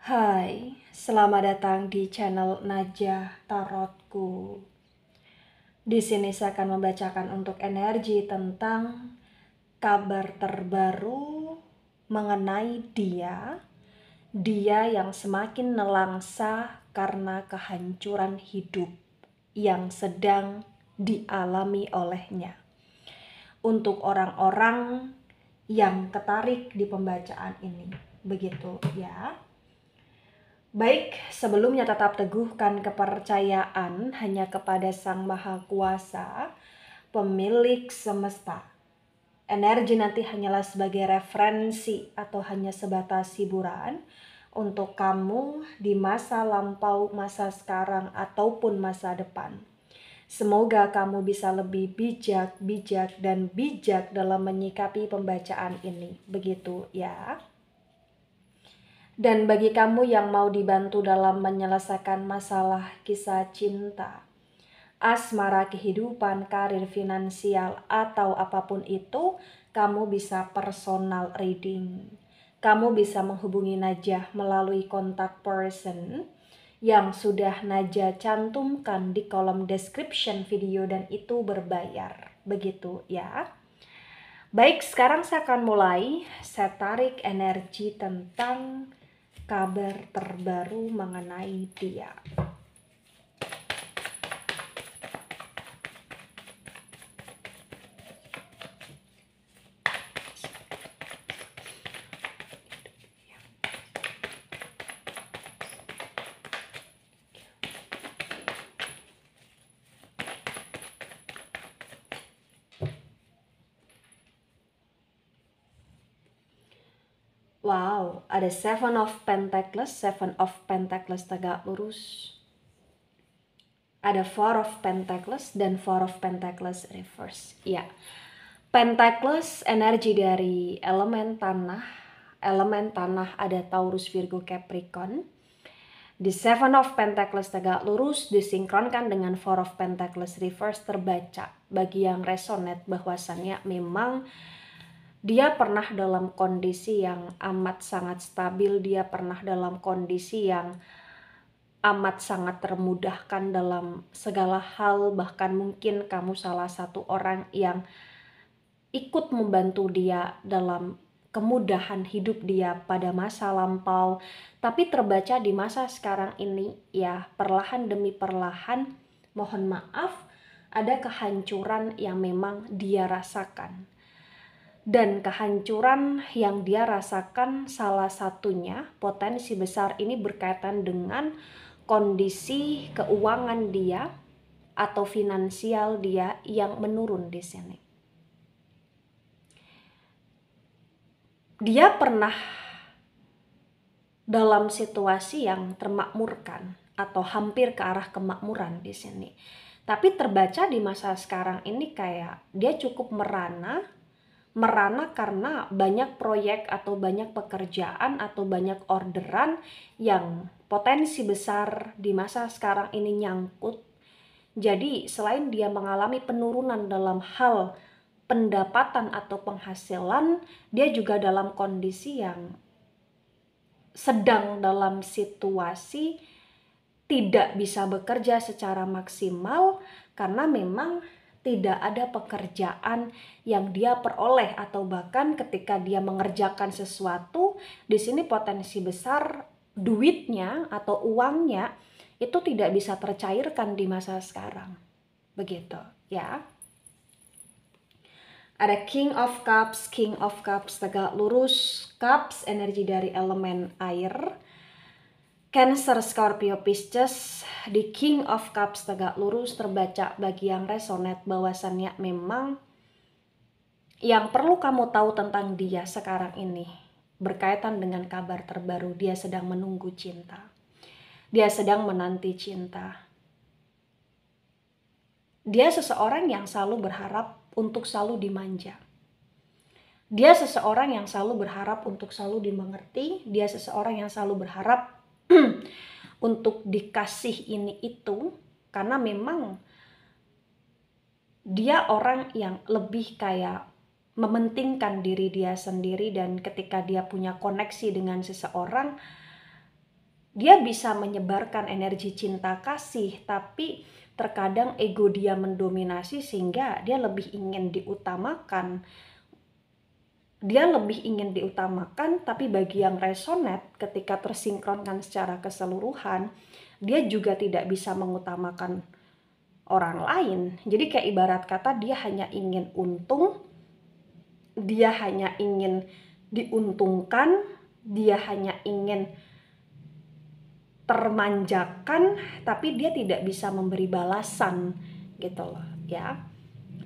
Hai, selamat datang di channel Najah Tarotku. Di sini saya akan membacakan untuk energi tentang kabar terbaru mengenai dia yang semakin nelangsa karena kehancuran hidup yang sedang dialami olehnya. Untuk orang-orang yang tertarik di pembacaan ini, begitu ya. Baik, sebelumnya tetap teguhkan kepercayaan hanya kepada Sang Maha Kuasa, pemilik semesta. Energi nanti hanyalah sebagai referensi atau hanya sebatas hiburan untuk kamu di masa lampau, masa sekarang, ataupun masa depan. Semoga kamu bisa lebih bijak dalam menyikapi pembacaan ini. Begitu ya. Dan bagi kamu yang mau dibantu dalam menyelesaikan masalah kisah cinta, asmara, kehidupan, karir, finansial, atau apapun itu, kamu bisa personal reading. Kamu bisa menghubungi Najah melalui kontak person yang sudah Najah cantumkan di kolom description video dan itu berbayar. Begitu ya. Baik, sekarang saya akan mulai. Saya tarik energi tentang kabar terbaru mengenai dia. Wow, ada Seven of Pentacles tegak lurus. Ada Four of Pentacles dan Four of Pentacles reverse. Ya, Pentacles energi dari elemen tanah. Elemen tanah ada Taurus, Virgo, Capricorn. Di Seven of Pentacles tegak lurus disinkronkan dengan Four of Pentacles reverse terbaca. Bagi yang resonate bahwasannya memang dia pernah dalam kondisi yang amat sangat stabil, dia pernah dalam kondisi yang amat sangat termudahkan dalam segala hal, bahkan mungkin kamu salah satu orang yang ikut membantu dia dalam kemudahan hidup dia pada masa lampau. Tapi terbaca di masa sekarang ini ya, perlahan demi perlahan, mohon maaf, ada kehancuran yang memang dia rasakan. Dan kehancuran yang dia rasakan salah satunya potensi besar ini berkaitan dengan kondisi keuangan dia atau finansial dia yang menurun di sini. Dia pernah dalam situasi yang termakmurkan atau hampir ke arah kemakmuran di sini. Tapi terbaca di masa sekarang ini kayak dia cukup merana karena banyak proyek atau banyak pekerjaan atau banyak orderan yang potensi besar di masa sekarang ini nyangkut. Jadi selain dia mengalami penurunan dalam hal pendapatan atau penghasilan, dia juga dalam kondisi yang sedang dalam situasi tidak bisa bekerja secara maksimal karena memang tidak ada pekerjaan yang dia peroleh, atau bahkan ketika dia mengerjakan sesuatu, di sini potensi besar duitnya atau uangnya itu tidak bisa tercairkan di masa sekarang. Begitu ya. Ada King of Cups tegak lurus. Cups energi dari elemen air. Cancer, Scorpio, Pisces. Di King of Cups tegak lurus terbaca bagi yang resonate bahwasannya memang yang perlu kamu tahu tentang dia sekarang ini berkaitan dengan kabar terbaru. Dia sedang menunggu cinta. Dia sedang menanti cinta. Dia seseorang yang selalu berharap untuk selalu dimanja. Dia seseorang yang selalu berharap untuk selalu dimengerti. Dia seseorang yang selalu berharap untuk dikasih ini itu, karena memang dia orang yang lebih kayak mementingkan diri dia sendiri, dan ketika dia punya koneksi dengan seseorang, Dia bisa menyebarkan energi cinta kasih, tapi terkadang ego dia mendominasi sehingga dia lebih ingin diutamakan. Tapi bagi yang resonate, ketika tersinkronkan secara keseluruhan, dia juga tidak bisa mengutamakan orang lain. Jadi kayak ibarat kata dia hanya ingin untung, dia hanya ingin diuntungkan, dia hanya ingin termanjakan, tapi dia tidak bisa memberi balasan gitu loh ya.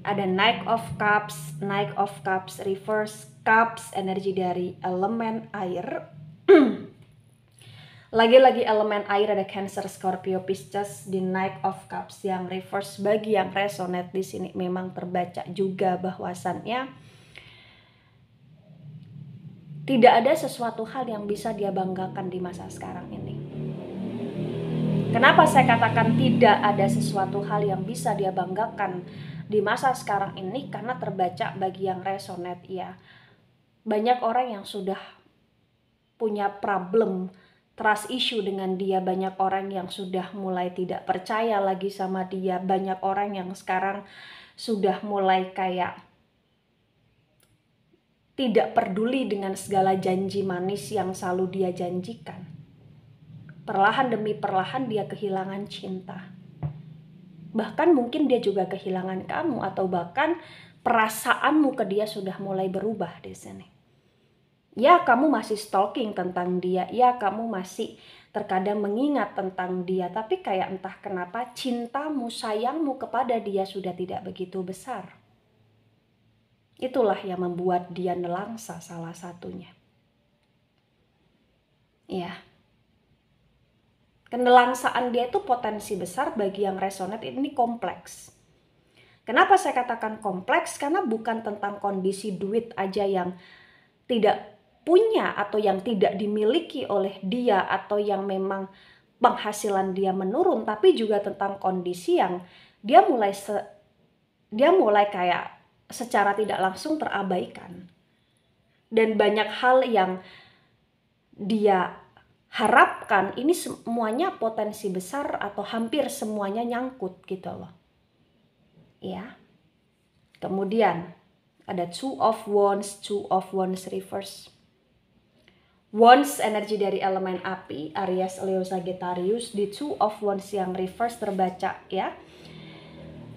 Ada Knight of Cups, Reverse Cups, energi dari elemen air. Lagi-lagi elemen air, ada Cancer, Scorpio, Pisces di Knight of Cups yang reverse. Bagi yang resonate di sini memang terbaca juga bahwasannya tidak ada sesuatu hal yang bisa dia banggakan di masa sekarang ini. Kenapa saya katakan tidak ada sesuatu hal yang bisa dia banggakan di masa sekarang ini? Karena terbaca bagi yang resonate ya. Banyak orang yang sudah punya problem, trust issue dengan dia. Banyak orang yang sudah mulai tidak percaya lagi sama dia. Banyak orang yang sekarang sudah mulai kayak tidak peduli dengan segala janji manis yang selalu dia janjikan. Perlahan demi perlahan dia kehilangan cinta. Bahkan mungkin dia juga kehilangan kamu, atau bahkan perasaanmu ke dia sudah mulai berubah di sini. Ya, kamu masih stalking tentang dia. Ya, kamu masih terkadang mengingat tentang dia. Tapi kayak entah kenapa cintamu, sayangmu kepada dia sudah tidak begitu besar. Itulah yang membuat dia nelangsa salah satunya. Ya. Kenelangsaan dia itu potensi besar bagi yang resonate ini kompleks. Kenapa saya katakan kompleks? Karena bukan tentang kondisi duit aja yang tidak punya atau yang tidak dimiliki oleh dia atau yang memang penghasilan dia menurun, tapi juga tentang kondisi yang dia mulai kayak secara tidak langsung terabaikan. Dan banyak hal yang dia harapkan ini semuanya potensi besar atau hampir semuanya nyangkut gitu loh. Ya. Kemudian ada Two of Wands reverse. Wands energi dari elemen api, Aries, Leo, Sagittarius. Di Two of Wands yang reverse terbaca ya,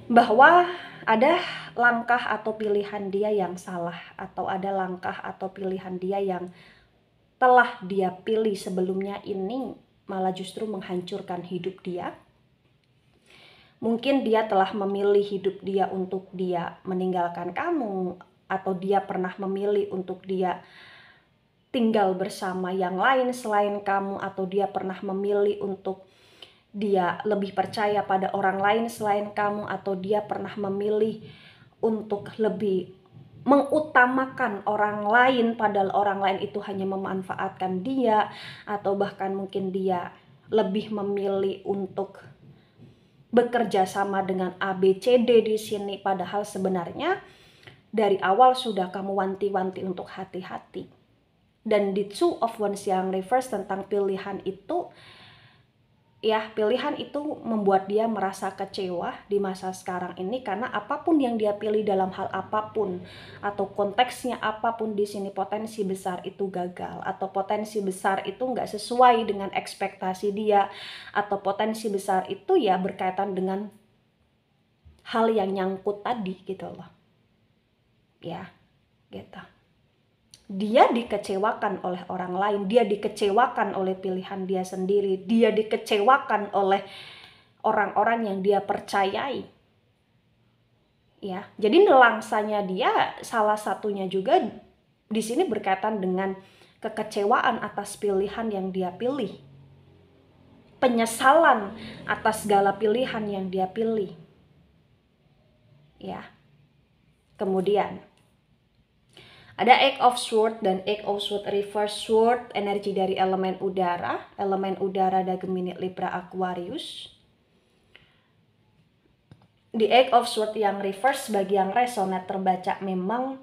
bahwa ada langkah atau pilihan dia yang salah, atau ada langkah atau pilihan dia yang telah dia pilih sebelumnya ini malah justru menghancurkan hidup dia. Mungkin dia telah memilih hidup dia untuk dia meninggalkan kamu, atau dia pernah memilih untuk dia tinggal bersama yang lain selain kamu, atau dia pernah memilih untuk dia lebih percaya pada orang lain selain kamu, atau dia pernah memilih untuk lebih mengutamakan orang lain padahal orang lain itu hanya memanfaatkan dia, atau bahkan mungkin dia lebih memilih untuk bekerja sama dengan ABCD di sini, padahal sebenarnya dari awal sudah kamu wanti-wanti untuk hati-hati. Dan di Two of Wands yang reverse tentang pilihan itu ya, pilihan itu membuat dia merasa kecewa di masa sekarang ini, karena apapun yang dia pilih dalam hal apapun atau konteksnya apapun di sini, potensi besar itu gagal, atau potensi besar itu nggak sesuai dengan ekspektasi dia, atau potensi besar itu ya berkaitan dengan hal yang nyangkut tadi gitu loh. Ya, gitu. Dia dikecewakan oleh orang lain, dia dikecewakan oleh pilihan dia sendiri, dia dikecewakan oleh orang-orang yang dia percayai. Ya, jadi nelangsanya dia salah satunya juga di sini berkaitan dengan kekecewaan atas pilihan yang dia pilih. Penyesalan atas segala pilihan yang dia pilih. Ya. Kemudian ada Eight of Swords dan Eight of Swords reverse. Sword energi dari elemen udara ada Gemini, Libra, Aquarius. Di Eight of Swords yang reverse bagi yang resonate terbaca memang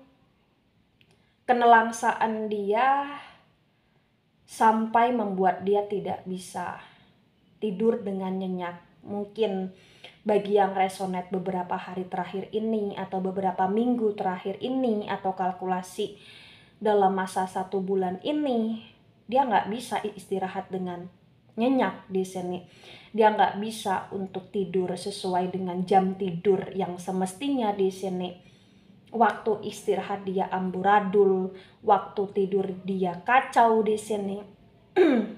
kenelangsaan dia sampai membuat dia tidak bisa tidur dengan nyenyak. Mungkin bagi yang resonate beberapa hari terakhir ini atau beberapa minggu terakhir ini atau kalkulasi dalam masa 1 bulan ini, dia nggak bisa istirahat dengan nyenyak di sini. Dia nggak bisa untuk tidur sesuai dengan jam tidur yang semestinya di sini. Waktu istirahat dia amburadul, waktu tidur dia kacau di sini.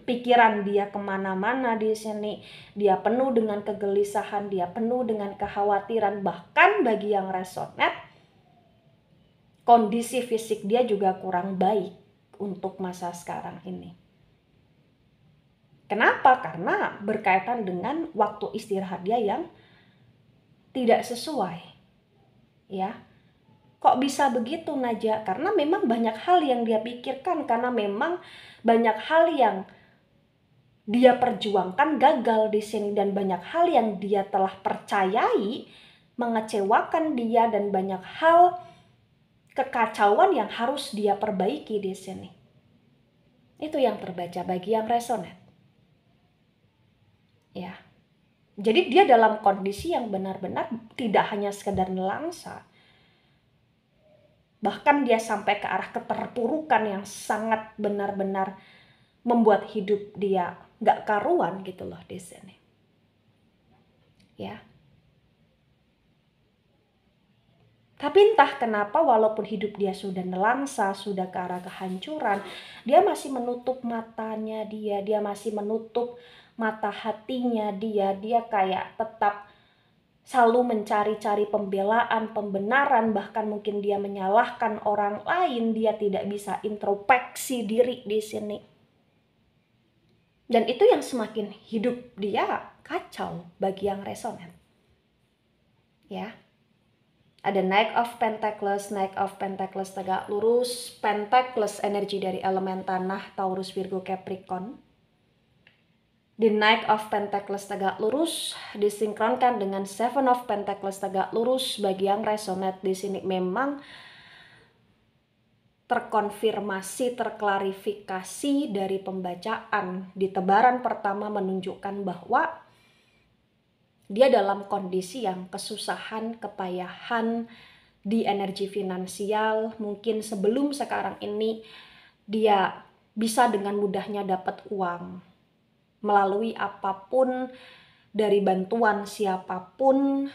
Pikiran dia kemana-mana di sini. Dia penuh dengan kegelisahan, dia penuh dengan kekhawatiran. Bahkan bagi yang resonate, kondisi fisik dia juga kurang baik untuk masa sekarang ini. Kenapa? Karena berkaitan dengan waktu istirahat dia yang tidak sesuai. Ya. Kok bisa begitu, Naja? Karena memang banyak hal yang dia pikirkan, karena memang banyak hal yang dia perjuangkan gagal di sini, dan banyak hal yang dia telah percayai mengecewakan dia, dan banyak hal kekacauan yang harus dia perbaiki di sini. Itu yang terbaca bagi yang resonate. Ya. Jadi dia dalam kondisi yang benar-benar tidak hanya sekedar nelangsa, bahkan dia sampai ke arah keterpurukan yang sangat benar-benar membuat hidup dia gak karuan gitu loh di sini. Ya. Tapi entah kenapa walaupun hidup dia sudah nelangsa, sudah ke arah kehancuran, dia masih menutup matanya dia masih menutup mata hatinya dia kayak tetap selalu mencari-cari pembelaan, pembenaran, bahkan mungkin dia menyalahkan orang lain, dia tidak bisa introspeksi diri di sini. Dan itu yang semakin hidup dia kacau bagi yang resonate. Ya. Ada Knight of Pentacles tegak lurus, Pentacles energi dari elemen tanah, Taurus, Virgo, Capricorn. The Knight of Pentacles tegak lurus disinkronkan dengan Seven of Pentacles tegak lurus. Bagi yang resonate di sini memang terkonfirmasi, terklarifikasi dari pembacaan di tebaran pertama menunjukkan bahwa dia dalam kondisi yang kesusahan, kepayahan di energi finansial. Mungkin sebelum sekarang ini dia bisa dengan mudahnya dapat uang melalui apapun, dari bantuan siapapun,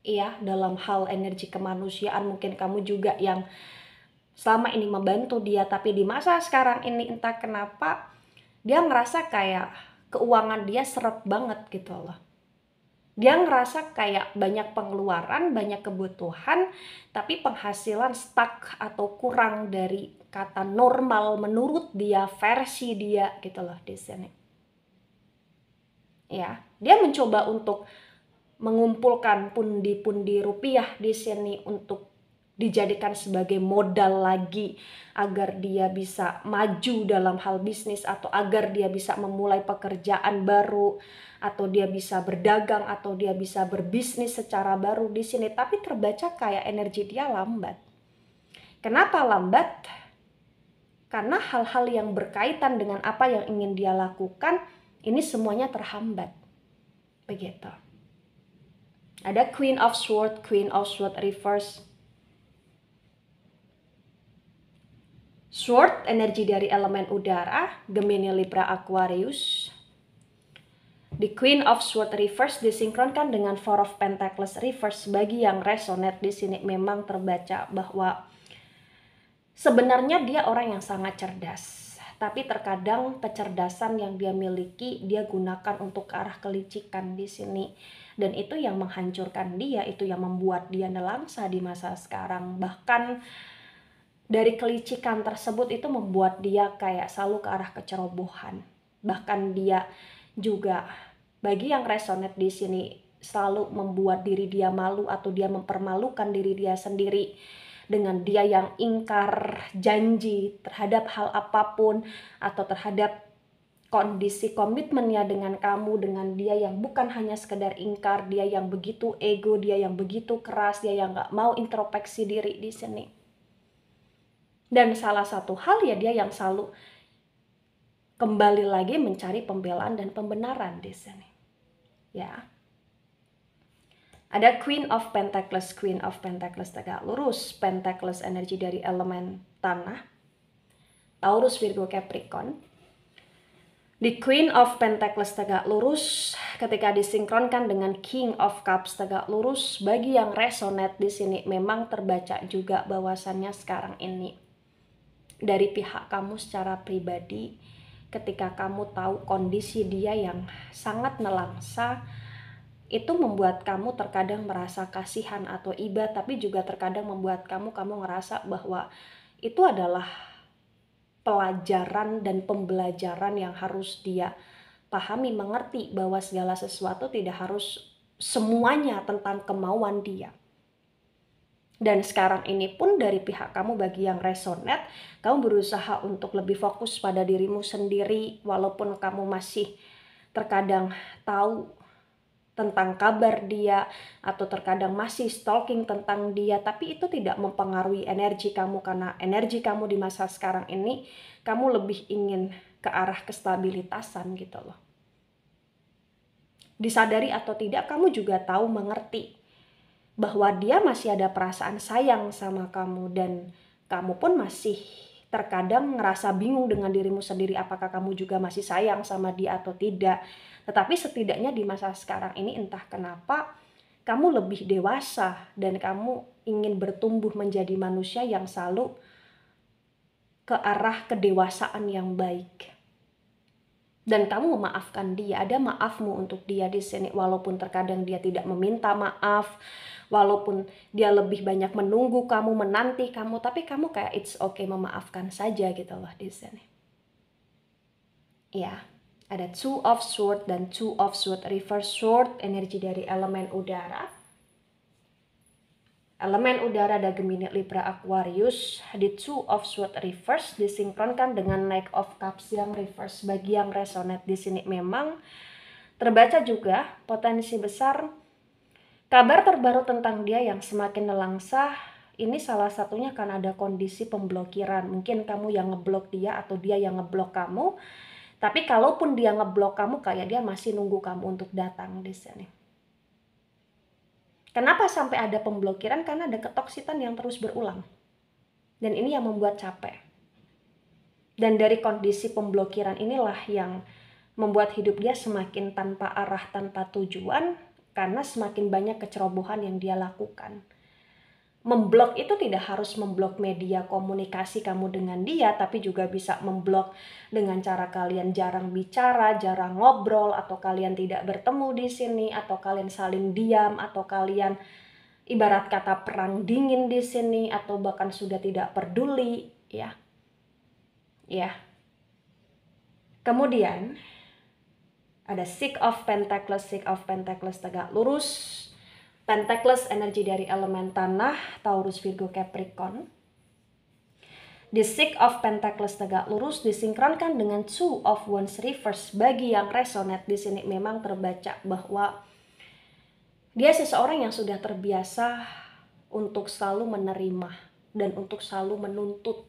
ya, dalam hal energi kemanusiaan. Mungkin kamu juga yang selama ini membantu dia, tapi di masa sekarang ini entah kenapa dia ngerasa kayak keuangan dia seret banget gitu loh. Dia ngerasa kayak banyak pengeluaran, banyak kebutuhan, tapi penghasilan stuck atau kurang dari kata normal menurut dia, versi dia gitu loh di sini. Ya, dia mencoba untuk mengumpulkan pundi-pundi rupiah di sini untuk dijadikan sebagai modal lagi agar dia bisa maju dalam hal bisnis, atau agar dia bisa memulai pekerjaan baru, atau dia bisa berdagang, atau dia bisa berbisnis secara baru di sini. Tapi terbaca kayak energi dia lambat. Kenapa lambat? Karena hal-hal yang berkaitan dengan apa yang ingin dia lakukan ini semuanya terhambat. Begitu. Ada Queen of Swords reverse. Sword energi dari elemen udara, Gemini, Libra, Aquarius. The Queen of Swords reverse disinkronkan dengan Four of Pentacles reverse. Bagi yang resonate di sini memang terbaca bahwa sebenarnya dia orang yang sangat cerdas. Tapi terkadang kecerdasan yang dia miliki dia gunakan untuk ke arah kelicikan di sini, dan itu yang menghancurkan dia, itu yang membuat dia nelangsa di masa sekarang. Bahkan dari kelicikan tersebut itu membuat dia kayak selalu ke arah kecerobohan. Bahkan dia juga, bagi yang resonate di sini, selalu membuat diri dia malu atau dia mempermalukan diri dia sendiri dengan dia yang ingkar janji terhadap hal apapun, atau terhadap kondisi komitmennya dengan kamu, dengan dia yang bukan hanya sekedar ingkar, dia yang begitu ego, dia yang begitu keras, dia yang gak mau introspeksi diri di sini. Dan salah satu hal ya, dia yang selalu kembali lagi mencari pembelaan dan pembenaran di sini. Ya. Ada Queen of Pentacles tegak lurus, Pentacles energi dari elemen tanah, Taurus, Virgo, Capricorn. Di Queen of Pentacles tegak lurus, ketika disinkronkan dengan King of Cups tegak lurus, bagi yang resonate di sini memang terbaca juga bahwasannya sekarang ini dari pihak kamu secara pribadi, ketika kamu tahu kondisi dia yang sangat nelangsa, itu membuat kamu terkadang merasa kasihan atau iba, tapi juga terkadang membuat kamu ngerasa bahwa itu adalah pelajaran dan pembelajaran yang harus dia pahami, mengerti bahwa segala sesuatu tidak harus semuanya tentang kemauan dia. Dan sekarang ini pun dari pihak kamu, bagi yang resonate, kamu berusaha untuk lebih fokus pada dirimu sendiri, walaupun kamu masih terkadang tahu tentang kabar dia, atau terkadang masih stalking tentang dia, tapi itu tidak mempengaruhi energi kamu, karena energi kamu di masa sekarang ini, kamu lebih ingin ke arah kestabilitasan gitu loh. Disadari atau tidak, kamu juga tahu, mengerti bahwa dia masih ada perasaan sayang sama kamu, dan kamu pun masih terkadang ngerasa bingung dengan dirimu sendiri, apakah kamu juga masih sayang sama dia atau tidak. Tetapi setidaknya di masa sekarang ini entah kenapa kamu lebih dewasa dan kamu ingin bertumbuh menjadi manusia yang selalu ke arah kedewasaan yang baik. Dan kamu memaafkan dia, ada maafmu untuk dia di sini, walaupun terkadang dia tidak meminta maaf, walaupun dia lebih banyak menunggu kamu, menanti kamu, tapi kamu kayak it's okay, memaafkan saja gitu loh di sini. Ya. Ada Two of Swords dan Two of Swords reverse, sword energi dari elemen udara. Elemen udara ada Gemini, Libra, Aquarius. Di Two of Swords reverse disinkronkan dengan Knight of Cups yang reverse. Bagi yang resonate di sini memang terbaca juga potensi besar kabar terbaru tentang dia yang semakin nelangsa. Ini salah satunya karena ada kondisi pemblokiran. Mungkin kamu yang ngeblok dia atau dia yang ngeblok kamu. Tapi kalaupun dia ngeblok kamu, kayak dia masih nunggu kamu untuk datang di sini. Kenapa sampai ada pemblokiran? Karena ada ketoksitan yang terus berulang. Dan ini yang membuat capek. Dan dari kondisi pemblokiran inilah yang membuat hidup dia semakin tanpa arah, tanpa tujuan, karena semakin banyak kecerobohan yang dia lakukan. Memblok itu tidak harus memblok media komunikasi kamu dengan dia, tapi juga bisa memblok dengan cara kalian jarang bicara, jarang ngobrol, atau kalian tidak bertemu di sini, atau kalian saling diam, atau kalian ibarat kata perang dingin di sini, atau bahkan sudah tidak peduli, ya. Ya. Kemudian ada Six of Pentacles tegak lurus. Pentacles energi dari elemen tanah, Taurus, Virgo, Capricorn. The Six of Pentacles tegak lurus disinkronkan dengan Two of Wands reverse. Bagi yang resonate di sini memang terbaca bahwa dia seseorang yang sudah terbiasa untuk selalu menerima dan untuk selalu menuntut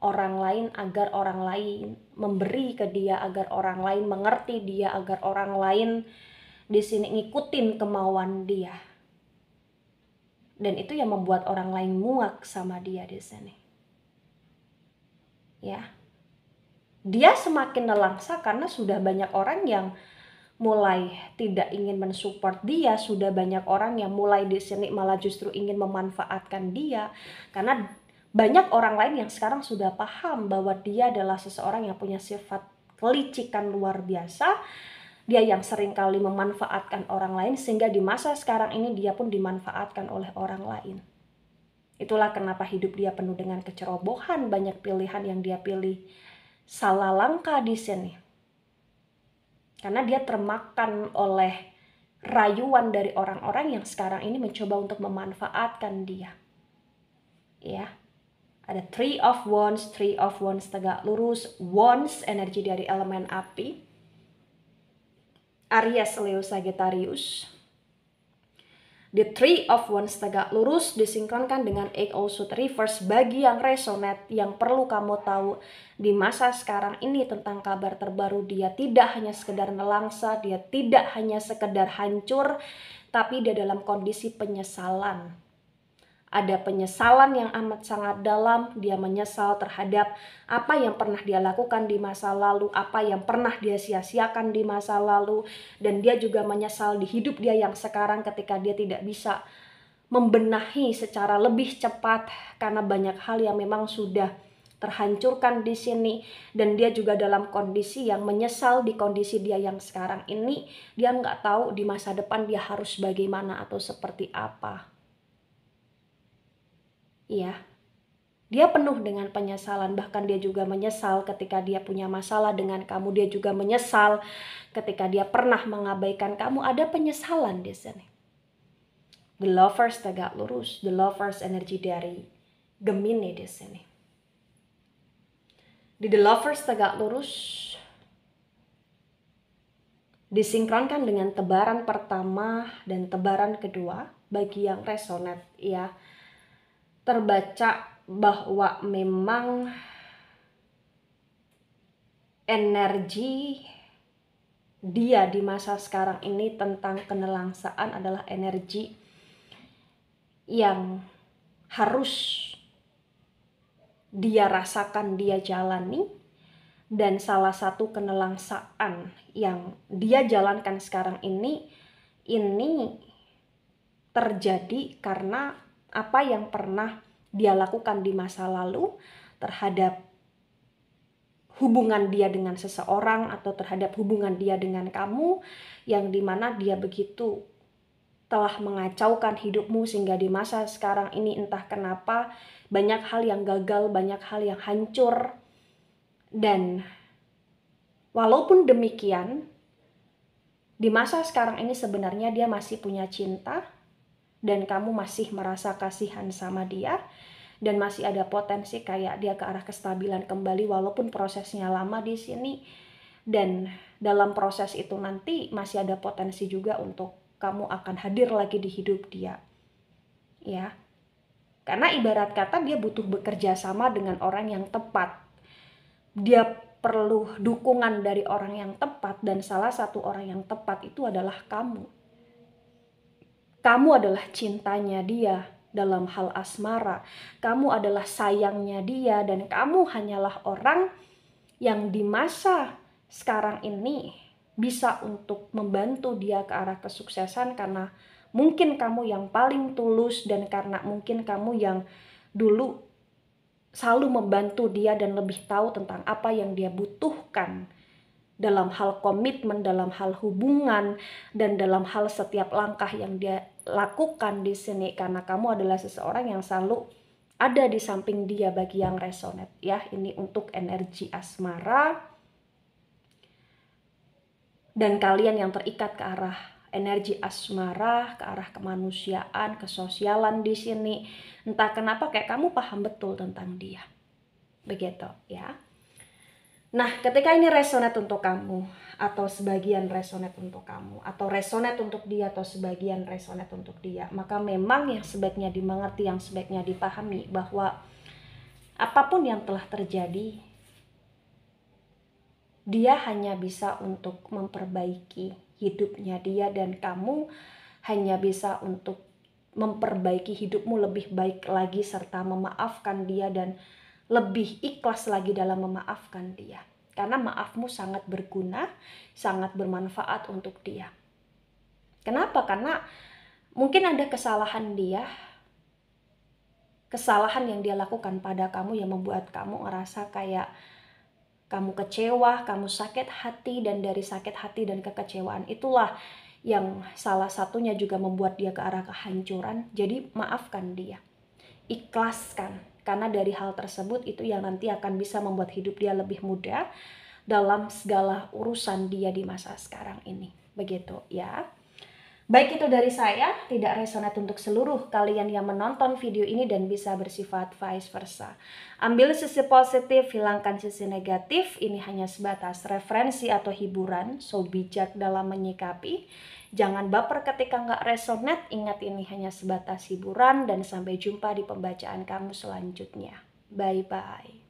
orang lain agar orang lain memberi ke dia, agar orang lain mengerti dia, agar orang lain di sini ngikutin kemauan dia. Dan itu yang membuat orang lain muak sama dia di sini. Ya. Dia semakin nelangsa karena sudah banyak orang yang mulai tidak ingin mensupport dia, sudah banyak orang yang mulai di sini malah justru ingin memanfaatkan dia, karena banyak orang lain yang sekarang sudah paham bahwa dia adalah seseorang yang punya sifat kelicikan luar biasa. Dia yang sering kali memanfaatkan orang lain, sehingga di masa sekarang ini dia pun dimanfaatkan oleh orang lain. Itulah kenapa hidup dia penuh dengan kecerobohan, banyak pilihan yang dia pilih salah langkah di sini. Karena dia termakan oleh rayuan dari orang-orang yang sekarang ini mencoba untuk memanfaatkan dia. Ya. Ada Three of Wands tegak lurus, Wands energi dari elemen api. Aries, Leo, Sagittarius. The Three of Wands tegak lurus disinkronkan dengan Eight of Swords reverse. Bagi yang resonate, yang perlu kamu tahu di masa sekarang ini tentang kabar terbaru dia, tidak hanya sekedar nelangsa, dia tidak hanya sekedar hancur, tapi dia dalam kondisi penyesalan. Ada penyesalan yang amat sangat dalam. Dia menyesal terhadap apa yang pernah dia lakukan di masa lalu, apa yang pernah dia sia-siakan di masa lalu. Dan dia juga menyesal di hidup dia yang sekarang ketika dia tidak bisa membenahi secara lebih cepat karena banyak hal yang memang sudah terhancurkan di sini. Dan dia juga dalam kondisi yang menyesal di kondisi dia yang sekarang ini. Dia nggak tahu di masa depan dia harus bagaimana atau seperti apa. Iya, dia penuh dengan penyesalan. Bahkan dia juga menyesal ketika dia punya masalah dengan kamu. Dia juga menyesal ketika dia pernah mengabaikan kamu. Ada penyesalan di sini. The Lovers tegak lurus. The Lovers energi dari Gemini di sini. Di The Lovers tegak lurus disinkronkan dengan tebaran pertama dan tebaran kedua. Bagi yang resonate, ya, terbaca bahwa memang energi dia di masa sekarang ini tentang kenelangsaan adalah energi yang harus dia rasakan, dia jalani. Dan salah satu kenelangsaan yang dia jalankan sekarang ini terjadi karena apa yang pernah dia lakukan di masa lalu terhadap hubungan dia dengan seseorang atau terhadap hubungan dia dengan kamu, yang dimana dia begitu telah mengacaukan hidupmu sehingga di masa sekarang ini entah kenapa banyak hal yang gagal, banyak hal yang hancur. Dan walaupun demikian, di masa sekarang ini sebenarnya dia masih punya cinta dan kamu masih merasa kasihan sama dia. Dan masih ada potensi kayak dia ke arah kestabilan kembali walaupun prosesnya lama di sini. Dan dalam proses itu nanti masih ada potensi juga untuk kamu akan hadir lagi di hidup dia. Ya. Karena ibarat kata dia butuh bekerja sama dengan orang yang tepat. Dia perlu dukungan dari orang yang tepat, dan salah satu orang yang tepat itu adalah kamu. Kamu adalah cintanya dia dalam hal asmara. Kamu adalah sayangnya dia, dan kamu hanyalah orang yang di masa sekarang ini bisa untuk membantu dia ke arah kesuksesan, karena mungkin kamu yang paling tulus dan karena mungkin kamu yang dulu selalu membantu dia dan lebih tahu tentang apa yang dia butuhkan dalam hal komitmen, dalam hal hubungan, dan dalam hal setiap langkah yang dia lakukan di sini. Karena kamu adalah seseorang yang selalu ada di samping dia bagi yang resonate. Ya, ini untuk energi asmara. Dan kalian yang terikat ke arah energi asmara, ke arah kemanusiaan, kesosialan di sini. Entah kenapa kayak kamu paham betul tentang dia. Begitu, ya. Nah, ketika ini resonate untuk kamu, atau sebagian resonate untuk kamu, atau resonate untuk dia, atau sebagian resonate untuk dia, maka memang yang sebaiknya dimengerti, yang sebaiknya dipahami bahwa apapun yang telah terjadi, dia hanya bisa untuk memperbaiki hidupnya dia, dan kamu hanya bisa untuk memperbaiki hidupmu lebih baik lagi, serta memaafkan dia dan lebih ikhlas lagi dalam memaafkan dia. Karena maafmu sangat berguna, sangat bermanfaat untuk dia. Kenapa? Karena mungkin ada kesalahan dia, kesalahan yang dia lakukan pada kamu yang membuat kamu ngerasa kayak kamu kecewa, kamu sakit hati, dan dari sakit hati dan kekecewaan itulah yang salah satunya juga membuat dia ke arah kehancuran. Jadi maafkan dia, ikhlaskan. Karena dari hal tersebut itu yang nanti akan bisa membuat hidup dia lebih mudah dalam segala urusan dia di masa sekarang ini. Begitu, ya. Baik, itu dari saya, tidak resonate untuk seluruh kalian yang menonton video ini dan bisa bersifat vice versa. Ambil sisi positif, hilangkan sisi negatif. Ini hanya sebatas referensi atau hiburan, so bijak dalam menyikapi. Jangan baper ketika nggak resonate, ingat ini hanya sebatas hiburan dan sampai jumpa di pembacaan kamu selanjutnya. Bye-bye.